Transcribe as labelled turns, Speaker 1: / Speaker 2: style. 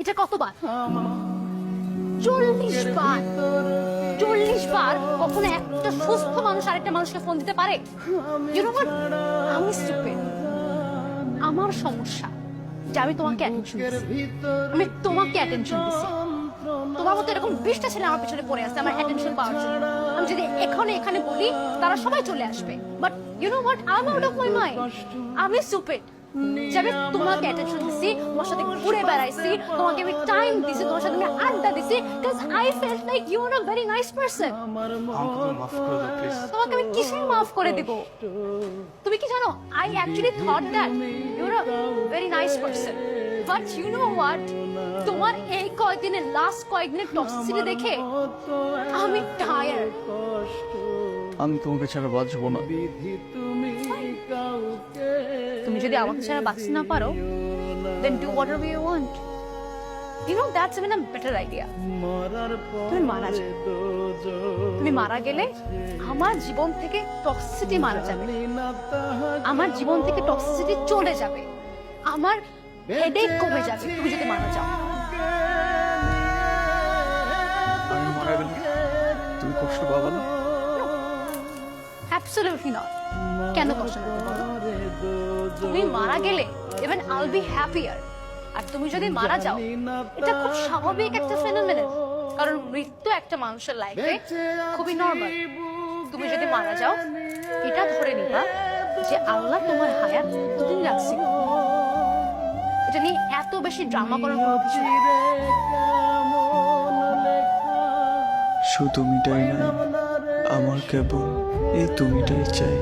Speaker 1: এটা কতবার? 40 বার। 40 বার কখনো একটা সুস্থ মানুষ আরেকটা মানুষকে ফোন দিতে পারে? ইউ নো হোয়াট, আমি স্টুপিড। আমার সমস্যা যে আমি তোমাকে অ্যাটেনশন দিছি, আমি তোমাকে অ্যাটেনশন দিছি। তোমার মতো এরকম 20টা ছেলে আমার পেছনে পড়ে আছে আমার অ্যাটেনশন পাওয়ার জন্য। আমি যদি এখানে বলি তারা সবাই চলে আসবে, but you know what, I am out of my mind. আমি স্টুপিড যে আমি তোমাকে অ্যাটেনশন দিছি, তোমার সাথে ঘুরে বেড়াইছি, তোমাকে আমি টাইম দিছি, তোমার সাথে আমি আড্ডা দিছি, because I felt like you are a very nice person. তোমাকে আমি কিসের মাফ করে দিব? তুমি কি জানো, I actually thought that you are a very nice person, but you know what, তোমার এই কয়েকদিনের লাস্ট কয়েকদিনের টক্সিসিটি দেখে আমি টায়ার্ড।
Speaker 2: আমি তোমাকে ছাড়া বাঁচব না।
Speaker 1: তুমি যদি আমাকে ছাড়া বাঁচতে না পারো, then do whatever you want. You know, that's even a better idea. তুমি মারা যাও। তুমি মারা গেলে আমার জীবন থেকে টক্সিসিটি মারা যাবে, আমার জীবন থেকে টক্সিসিটি চলে যাবে, আমার হেডেক কমে যাবে তুমি যদি মারা যাও।
Speaker 2: আমি মারা গেলে তুমি কষ্ট পাবে না?
Speaker 1: Absolutely not. কেন কষ্ট করতে বলো? তুমি মারা গেলে even I'll be happier. আর তুমি যদি মারা যাও, এটা খুব স্বাভাবিক একটা ফেনোমেনন, কারণ মৃত্যু একটা মানুষের লাইফে খুবই নরমাল। তুমি যদি মারা যাও, এটা ধরে নিবা যে আল্লাহ তোমার হায়াত এতদিন রাখছিল। এটা নিয়ে এত বেশি ড্রামা করার কোনো কিছু নেই।
Speaker 2: শুধু তুমিটাই নাই, আমার কেবল এই তুমিটাই চাই।